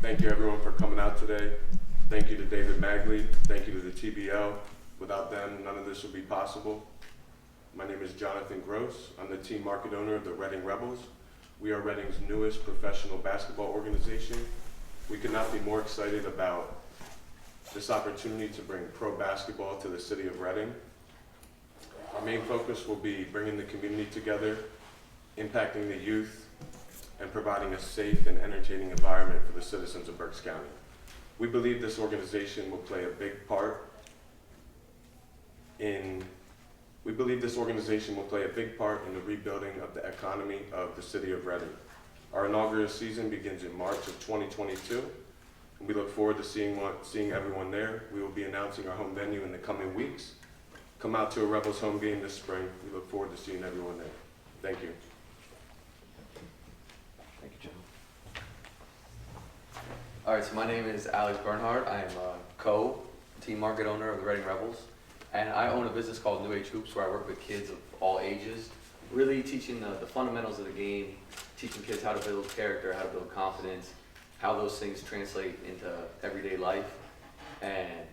Thank you everyone for coming out today. Thank you to David Magley. Thank you to the TBL. Without them, none of this would be possible. My name is Jonathan Gross. I'm the team market owner of the Reading Rebels. We are Reading's newest professional basketball organization. We could not be more excited about this opportunity to bring pro basketball to the city of Reading. Our main focus will be bringing the community together, impacting the youth, and providing a safe and entertaining environment for the citizens of Berks County. We believe this organization will play a big part in the rebuilding of the economy of the city of Reading. Our inaugural season begins in March of 2022, and we look forward to seeing everyone there. We will be announcing our home venue in the coming weeks. Come out to a Rebels home game this spring. We look forward to seeing everyone there. Thank you. Thank you, John. All right, so my name is Bernhard. I am a co-team market owner of the Reading Rebels, and I own a business called New Age Hoops where I work with kids of all ages, really teaching the fundamentals of the game, teaching kids how to build character, how to build confidence, how those things translate into everyday life. And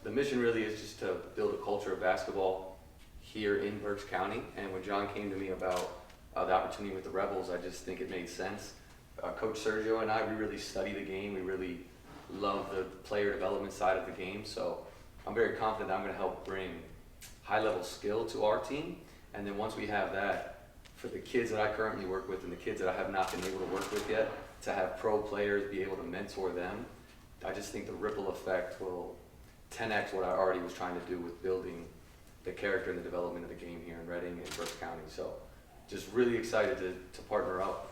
the mission really is just to build a culture of basketball here in Berks County. And when John came to me about the opportunity with the Rebels, I just think it made sense. Coach Sergio and I, we really study the game. We really love the player development side of the game. So I'm very confident that I'm going to help bring high-level skill to our team. And then once we have that, for the kids that I currently work with and the kids that I have not been able to work with yet, to have pro players be able to mentor them, I just think the ripple effect will 10x what I already was trying to do with building the character and the development of the game here in Reading and Berks County. So just really excited to partner up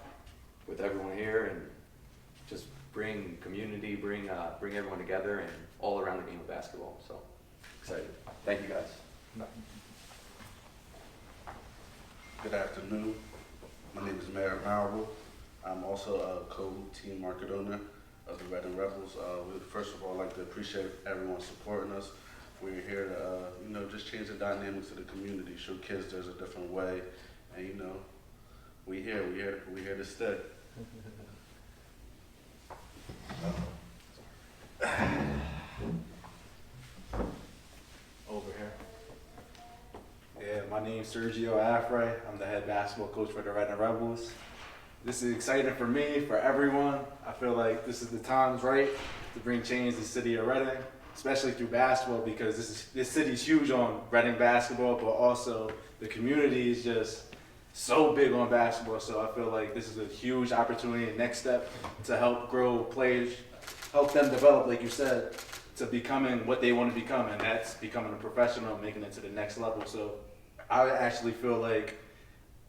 with everyone here and just bring community, bring everyone together and all around the game of basketball. So excited. Thank you guys. Good afternoon. My name is Marquise. I'm also a co-team market owner of the Reading Rebels. We first of all like to appreciate everyone supporting us. We're here to just change the dynamics of the community, show kids there's a different way, and we're here to stay. Over here. Yeah, my name's Sergio Afray. I'm the head basketball coach for the Reading Rebels. This is exciting for me, for everyone. I feel like this is the times right to bring change to the city of Reading, especially through basketball, because this city's huge on Reading basketball, but also the community is just so big on basketball. So I feel like this is a huge opportunity, next step to help grow players, help them develop, like you said, to becoming what they want to become, and that's becoming a professional, making it to the next level. So I actually feel like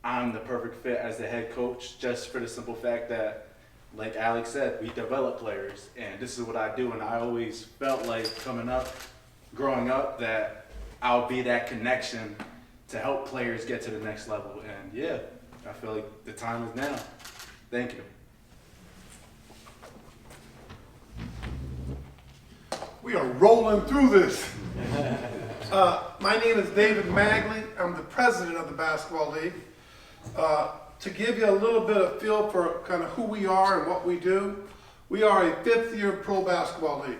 I'm the perfect fit as the head coach, just for the simple fact that, like Alex said, we develop players, and this is what I do. And I always felt like growing up, that I'll be that connection to help players get to the next level. And yeah, I feel like the time is now. Thank you. We are rolling through this. My name is David Magley. I'm the president of the Basketball League. To give you a little bit of feel for kind of who we are and what we do, we are a fifth-year pro basketball league.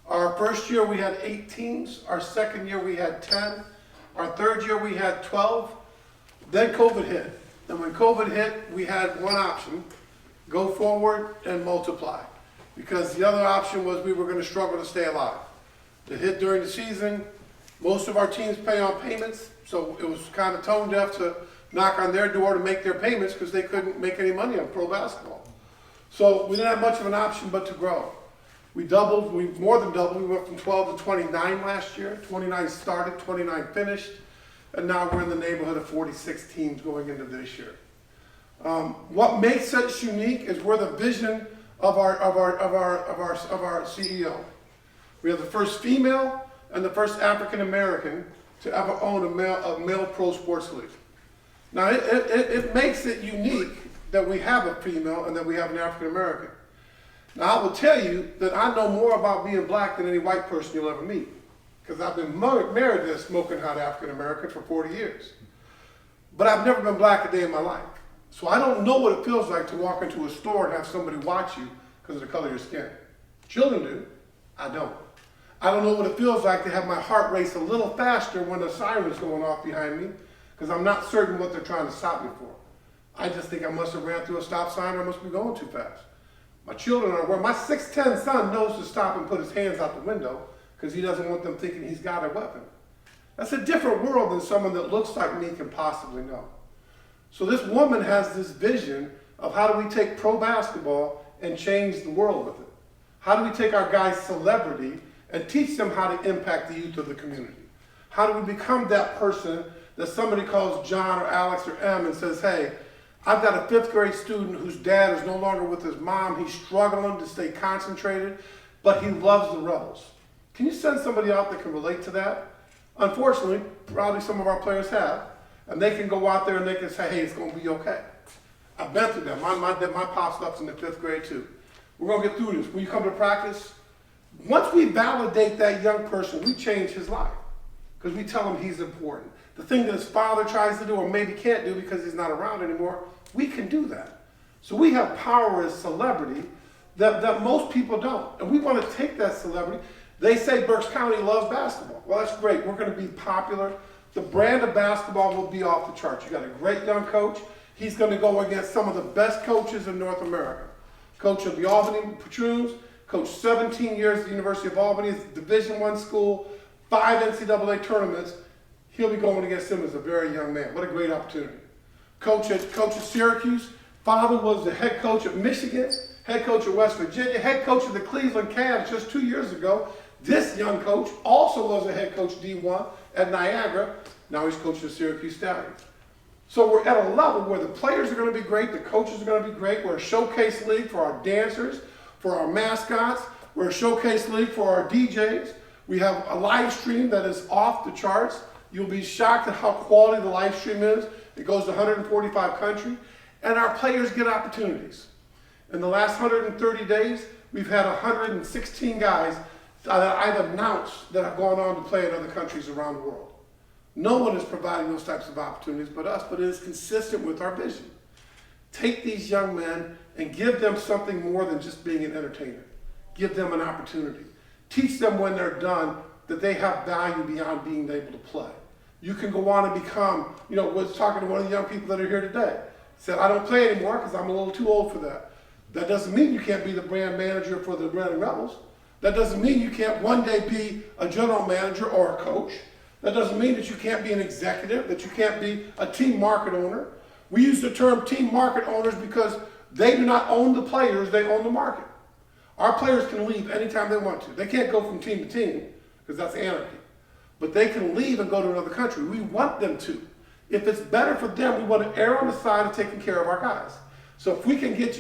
Our first year we had 8 teams. Our second year we had 10. Our third year we had 12. Then COVID hit. And when COVID hit, we had one option: go forward and multiply. Because the other option was we were going to struggle to stay alive. It hit during the season. Most of our teams pay on payments, so it was kind of tone deaf to knock on their door to make their payments because they couldn't make any money on pro basketball. So we didn't have much of an option but to grow. We more than doubled. We went from 12 to 29 last year. 29 started, 29 finished, and now we're in the neighborhood of 46 teams going into this year. What makes us unique is we're the vision of our CEO. We are the first female and the first African American to ever own a male pro sports league. Now it makes it unique that we have a female and that we have an African American. Now I will tell you that I know more about being black than any white person you'll ever meet, because I've been married to a smoking hot African American for 40 years. But I've never been black a day in my life. So I don't know what it feels like to walk into a store and have somebody watch you because of the color of your skin. Children do. I don't. I don't know what it feels like to have my heart race a little faster when the siren's going off behind me, because I'm not certain what they're trying to stop me for. I just think I must have ran through a stop sign or I must be going too fast. My children are aware. My 6'10" son knows to stop and put his hands out the window because he doesn't want them thinking he's got a weapon. That's a different world than someone that looks like me can possibly know. So this woman has this vision of how do we take pro basketball and change the world with it? How do we take our guys' celebrity and teach them how to impact the youth of the community? How do we become that person that somebody calls John or Alex or M and says, hey, I've got a 5th grade student whose dad is no longer with his mom. He's struggling to stay concentrated, but he loves the Rebels. Can you send somebody out that can relate to that? Unfortunately, probably some of our players have, and they can go out there and they can say, hey, it's going to be okay. I've been through that. My pop stuff's in the 5th grade too. We're going to get through this. When you come to practice, once we validate that young person, we change his life because we tell him he's important. The thing that his father tries to do or maybe can't do because he's not around anymore, we can do that. So we have power as celebrity that most people don't. And we want to take that celebrity. They say Berks County loves basketball. Well, that's great. We're going to be popular. The brand of basketball will be off the charts. You got a great young coach. He's going to go against some of the best coaches in North America. Coach of the Albany Patroons, coached 17 years at the University of Albany, it's a Division I school, 5 NCAA tournaments. He'll be going against him as a very young man. What a great opportunity. Coach at Syracuse, father was the head coach at Michigan, head coach at West Virginia, head coach of the Cleveland Cavs just 2 years ago. This young coach also was a head coach D1 at Niagara. Now he's coaching the Syracuse Stallions. So we're at a level where the players are going to be great, the coaches are going to be great. We're a showcase league for our dancers, for our mascots. We're a showcase league for our DJs. We have a live stream that is off the charts. You'll be shocked at how quality the live stream is. It goes to 145 countries. And our players get opportunities. In the last 130 days, we've had 116 guys that I've announced that have gone on to play in other countries around the world. No one is providing those types of opportunities but us, but it is consistent with our vision. Take these young men and give them something more than just being an entertainer. Give them an opportunity. Teach them when they're done that they have value beyond being able to play. You can go on and become, was talking to one of the young people that are here today. Said, I don't play anymore because I'm a little too old for that. That doesn't mean you can't be the brand manager for the Reading Rebels. That doesn't mean you can't one day be a general manager or a coach. That doesn't mean that you can't be an executive, that you can't be a team market owner. We use the term team market owners because they do not own the players, they own the market. Our players can leave anytime they want to. They can't go from team to team because that's anarchy. But they can leave and go to another country. We want them to. If it's better for them, we want to err on the side of taking care of our guys. So if I can get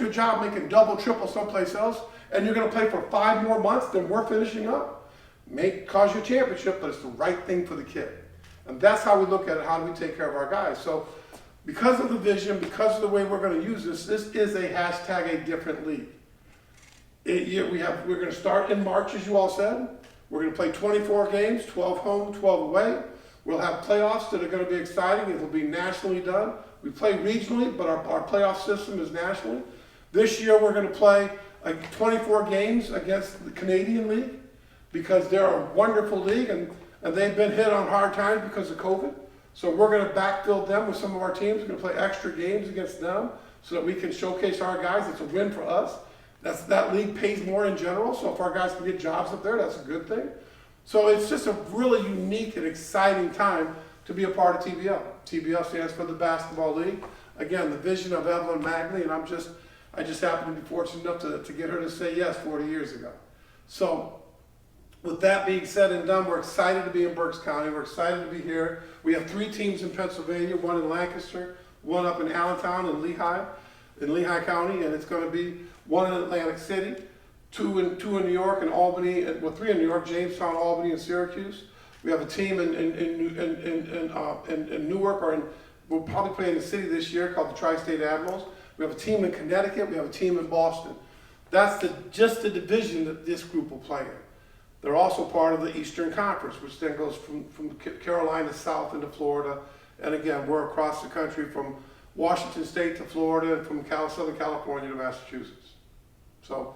you a job making double, triple someplace else, and you're going to play for 5 more months than we're finishing up, may cause you a championship, but it's the right thing for the kid. And that's how we look at it. How do we take care of our guys? So because of the vision, because of the way we're going to use this is a hashtag a different league. We're going to start in March, as you all said. We're going to play 24 games, 12 home, 12 away. We'll have playoffs that are going to be exciting. It will be nationally done. We play regionally, but our playoff system is nationally. This year we're going to play 24 games against the Canadian League because they're a wonderful league and they've been hit on hard times because of COVID. So we're going to backfill them with some of our teams. We're going to play extra games against them so that we can showcase our guys. It's a win for us. That league pays more in general, so if our guys can get jobs up there, that's a good thing. So it's just a really unique and exciting time to be a part of TBL. TBL stands for the Basketball League. Again, the vision of Evelyn Magley, and I just happen to be fortunate enough to get her to say yes 40 years ago. So with that being said and done, we're excited to be in Berks County. We're excited to be here. We have 3 teams in Pennsylvania, 1 in Lancaster, 1 up in Allentown and Lehigh County, and it's going to be 1 in Atlantic City, 2 in New York and Albany, 3 in New York, Jamestown, Albany, and Syracuse. We have a team in Newark, we'll probably play in the city this year called the Tri-State Admirals. We have a team in Connecticut. We have a team in Boston. That's just the division that this group will play in. They're also part of the Eastern Conference, which then goes from Carolina south into Florida. And again, we're across the country from Washington State to Florida and from Southern California to Massachusetts. So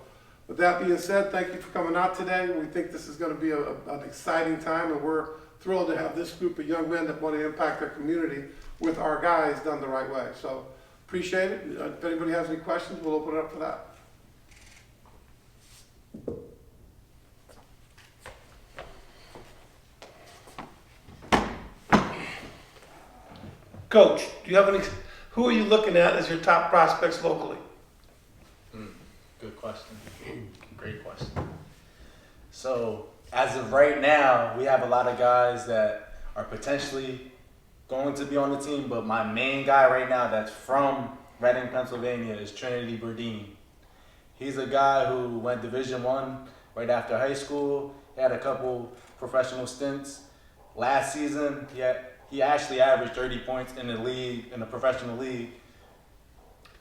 with that being said, thank you for coming out today. We think this is going to be an exciting time, and we're thrilled to have this group of young men that want to impact their community with our guys done the right way. So appreciate it. If anybody has any questions, we'll open it up for that. Coach, do you have any? Who are you looking at as your top prospects locally? Good question. Great question. So, as of right now, we have a lot of guys that are potentially going to be on the team, but my main guy right now that's from Reading, Pennsylvania is Trinity Berdin. He's a guy who went Division I right after high school. He had a couple professional stints. Last season, he actually averaged 30 points in the league, in the professional league.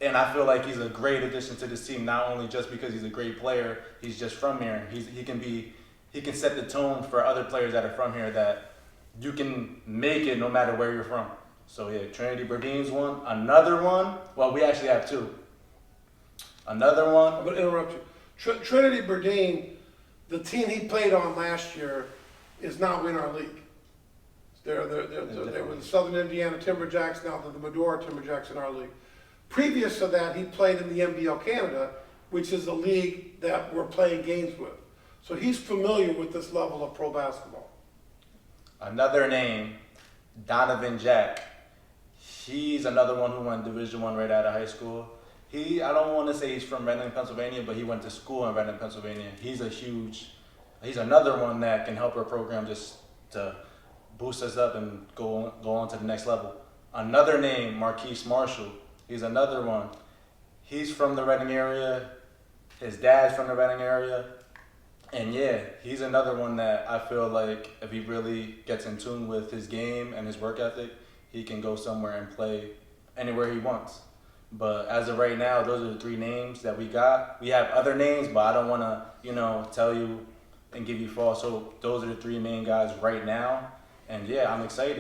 And I feel like he's a great addition to this team, not only just because he's a great player, he's just from here. He can set the tone for other players that are from here that you can make it no matter where you're from. So yeah, Trinity Berdin's one. Another one, well, we actually have two. Another one. I'm going to interrupt you. Trinity Berdin, the team he played on last year, is now in our league. They were the Southern Indiana Timberjacks, now they're the Medora Timberjacks in our league. Previous to that, he played in the NBL Canada, which is a league that we're playing games with. So he's familiar with this level of pro basketball. Another name, Donovan Jack. He's another one who went Division I right out of high school. I don't want to say he's from Reading, Pennsylvania, but he went to school in Reading, Pennsylvania. He's another one that can help our program just to boost us up and go on to the next level. Another name, Marquise Marshall. He's another one. He's from the Reading area. His dad's from the Reading area. And yeah, he's another one that I feel like if he really gets in tune with his game and his work ethic, he can go somewhere and play anywhere he wants. But as of right now, those are the three names that we got. We have other names, but I don't want to, tell you and give you false hope. Those are the three main guys right now. And yeah, I'm excited.